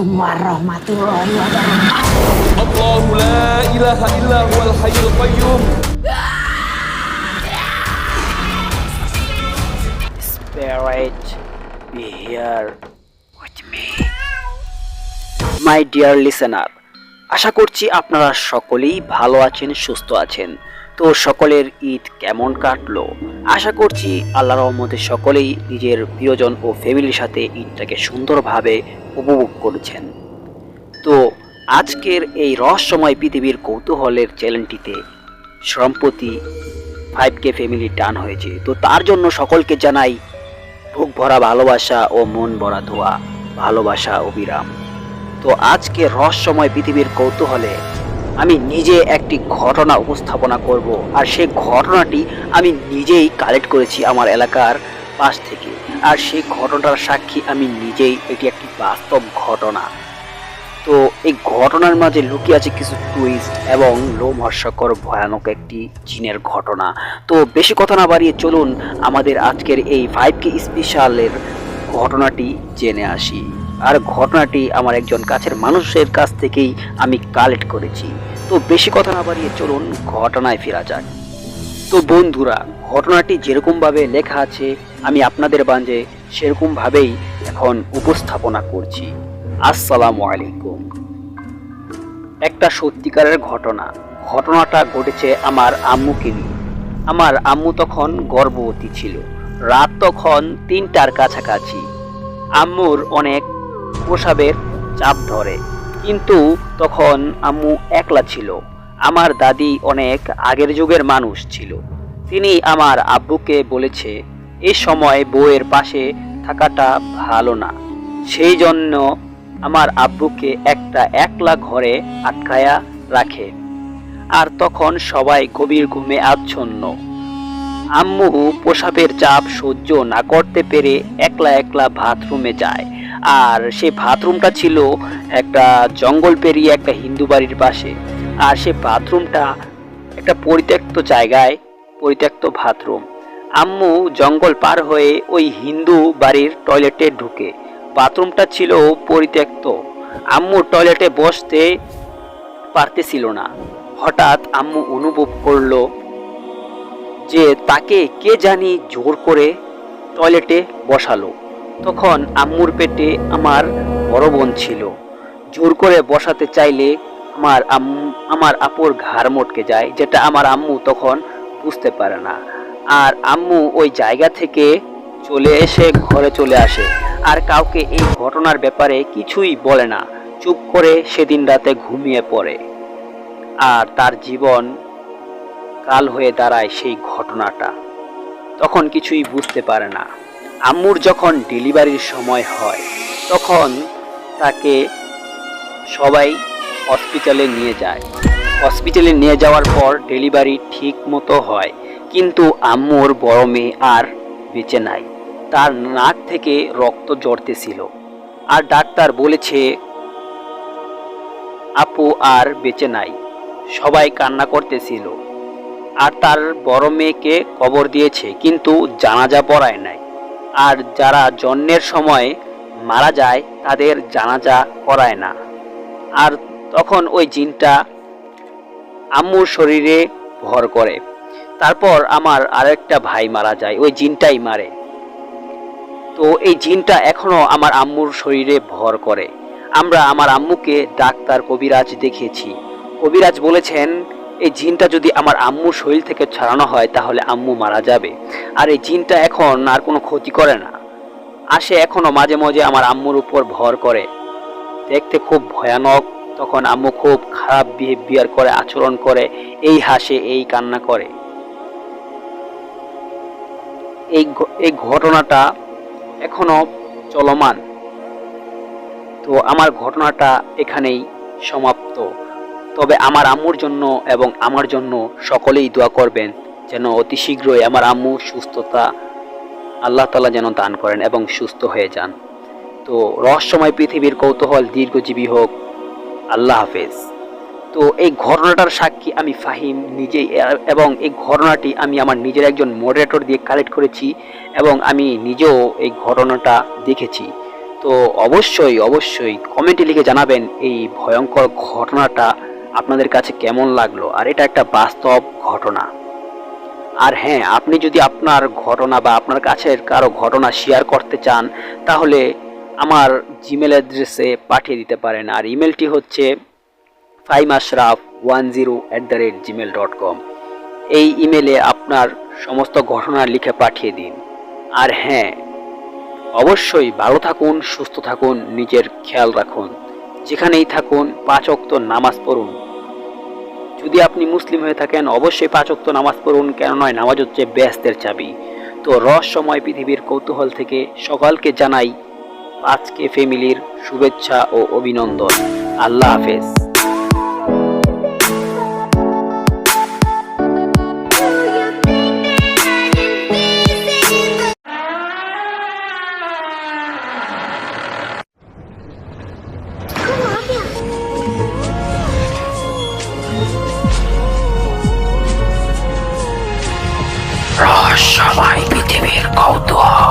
Assalamualaikum warahmatullahi wabarakatuh. الله لا إله إلا هو الحي القيوم. Spirit, be here with me. My dear listener, আশা করছি আপনারা সকলেই ভালো আছেন, সুস্থ আছেন। তো সকলের ঈদ কেমন কাটলো? আশা করছি আল্লাহর রহমতে সকলেই নিজের প্রিয়জন ও ফ্যামিলির সাথে ঈদটাকে সুন্দরভাবে উপভোগ করেছেন। তো আজকের এই রহস্যময় পৃথিবীর কৌতূহলের চ্যানেলটিতে সম্প্রতি 5K ফ্যামিলি টান হয়েছে। তো তার জন্য সকলকে জানাই বুক ভরা ভালোবাসা ও মন ভরা দোয়া, ভালোবাসা অবিরাম। তো আজকে রহস্যময় পৃথিবীর কৌতূহলে আমি নিজে একটি ঘটনা উপস্থাপনা করব, আর সেই ঘটনাটি আমি নিজেই কালেক্ট করেছি আমার এলাকার পাশ থেকে, আর সেই ঘটনার সাক্ষী আমি নিজেই। এটি একটি বাস্তব ঘটনা। তো এই ঘটনার মাঝে লুকিয়ে আছে কিছু টুইস্ট এবং লোমহর্ষকর ভয়ানক একটি জিনের ঘটনা। তো বেশি কথা না বাড়িয়ে চলুন আমাদের আজকের এই 5K স্পেশালের ঘটনাটি জেনে আসি। আর ঘটনাটি আমার একজন কাছের মানুষের কাছ থেকেই আমি কালেক্ট করেছি। তো বেশি কথা না বাড়িয়ে চলুন ঘটনায় ফেরা যাক। তো বন্ধুরা, ঘটনাটি যেরকমভাবে লেখা আছে আমি আপনাদের মাঝে সেরকমভাবেই এখন উপস্থাপনা করছি। আসসালামু আলাইকুম। একটা সত্যিকারের ঘটনা। ঘটনাটা ঘটেছে আমার আম্মুকে নিয়ে। আমার আম্মু তখন গর্ভবতী ছিল। রাত তখন 3টার কাছাকাছি। আম্মুর অনেক প্রসাবের চাপ ধরে, কিন্তু তখন আম্মু একলা ছিল। আমার দাদি অনেক আগের যুগের মানুষ ছিল। তিনি আমার আব্বুকে বলেছে এই সময় বউয়ের পাশে থাকাটা ভালো না। সেই জন্য আমার আব্বুকে একটা একলা ঘরে আটকায়া রাখে। আর তখন সবাই গভীর ঘুমে আচ্ছন্ন। আম্মু প্রসাবের চাপ সহ্য না করতে পেরে একলা একলা বাথরুমে যায়। আর সেই বাথরুমটা ছিল একটা জঙ্গল পেরিয়ে একটা হিন্দু বাড়ির পাশে। আর সেই বাথরুমটা একটা পরিত্যক্ত জায়গায়, পরিত্যক্ত বাথরুম। আম্মু জঙ্গল পার হয়ে ওই হিন্দু বাড়ির টয়লেটে ঢুকে। বাথরুমটা ছিল পরিত্যক্ত। আম্মু টয়লেটে বসতে পারতেছিল না। হঠাৎ আম্মু অনুভব করলো যে তাকে কে জানি জোর করে টয়লেটে বসালো। তখন আম্মুর পেটে আমার বড় বোন ছিল। জোর করে বসাতে চাইলে আমার আপুর ঘাড় মটকে যায়, যেটা আমার আম্মু তখন বুঝতে পারে না। আর আম্মু ওই জায়গা থেকে চলে এসে ঘরে চলে আসে। আর কাউকে এই ঘটনার ব্যাপারে কিছুই বলে না। চুপ করে সেদিন রাতে ঘুমিয়ে পড়ে। আর তার জীবন কাল হয়ে দাঁড়ায় সেই ঘটনাটা। তখন কিছুই বুঝতে পারে না। আম্মুর যখন ডেলিভারির সময় হয় তখন তাকে সবাই হসপিটালে নিয়ে যায়। হসপিটালে নিয়ে যাওয়ার পর ডেলিভারি ঠিক মতো হয়, কিন্তু আম্মুর বড় মেয়ে আর বেঁচে নাই। তার নাক থেকে রক্ত ঝরতেছিল। আর ডাক্তার বলেছে আপু আর বেঁচে নাই। সবাই কান্না করতেছিল। আর তার বড় মেয়েকে কবর দিয়েছে, কিন্তু জানাজা পড়ায় নাই। আর যারা জন্মের সময় মারা যায় তাদের জানাজা করায় না। আর তখন ওই জিনটা আম্মুর শরীরে ভর করে। তারপর আমার আরেকটা ভাই মারা যায়, ওই জিনটাই মারে। তো এই জিনটা এখনো আমার আম্মুর শরীরে ভর করে। আমরা আমার আম্মুকে ডাক্তার কবিরাজ দেখিয়েছি। কবিরাজ বলেছেন এই জিনটা যদি আমার আম্মুর শরীর থেকে ছাড়ানো হয় তাহলে আম্মু মারা যাবে। আর এই জিনটা এখন আর কোনো ক্ষতি করে না, আসে এখনো মাঝে মাঝে আমার আম্মুর উপর ভর করে। দেখতে খুব ভয়ানক। তখন আম্মু খুব খারাপ বিহেভিয়ার করে, আচরণ করে, এই হাসে, এই কান্না করে। এই ঘটনাটা এখনো চলমান। তো আমার ঘটনাটা এখানেই সমাপ্ত। তবে আমার আম্মুর জন্য এবং আমার জন্য সকলেই দোয়া করবেন যেন অতি শীঘ্রই আমার আম্মুর সুস্থতা আল্লাহ তাআলা যেন দান করেন এবং সুস্থ হয়ে যান। তো রহস্যময় পৃথিবীর কৌতূহল দীর্ঘজীবী হোক। আল্লাহ হাফেজ। তো এই ঘটনাটার সাক্ষী আমি ফাহিম নিজেই, এবং এই ঘটনাটি আমি আমার নিজের একজন মডারেটর দিয়ে কালেক্ট করেছি এবং আমি নিজেও এই ঘটনাটা দেখেছি। তো অবশ্যই অবশ্যই কমেন্টে লিখে জানাবেন এই ভয়ঙ্কর ঘটনাটা আপনাদের কাছে কেমন লাগলো। আর এটা একটা বাস্তব ঘটনা। আর হ্যাঁ, আপনি যদি আপনার ঘটনা বা আপনার কাছের কারো ঘটনা শেয়ার করতে চান তাহলে আমার জিমেল অ্যাড্রেসে পাঠিয়ে দিতে পারেন। আর ইমেলটি হচ্ছে faimashraf10@gmail.com। এই ইমেলে আপনার সমস্ত ঘটনা লিখে পাঠিয়ে দিন। আর হ্যাঁ, অবশ্যই ভালো থাকুন, সুস্থ থাকুন, নিজের খেয়াল রাখুন। যেখানেই থাকুন 5 ওয়াক্ত নামাজ পড়ুন। যদি আপনি মুসলিম হয়ে থাকেন অবশ্যই 5 ওয়াক্ত নামাজ পড়ুন, কেন নয় নামাজ হচ্ছে বেহেশতের চাবি। তো রহস্যময় পৃথিবীর কৌতূহল থেকে সকলকে জানাই 5K ফ্যামিলির শুভেচ্ছা ও অভিনন্দন। আল্লাহ হাফেজ। রহস্যময় পৃথিবীর কৌতূহল।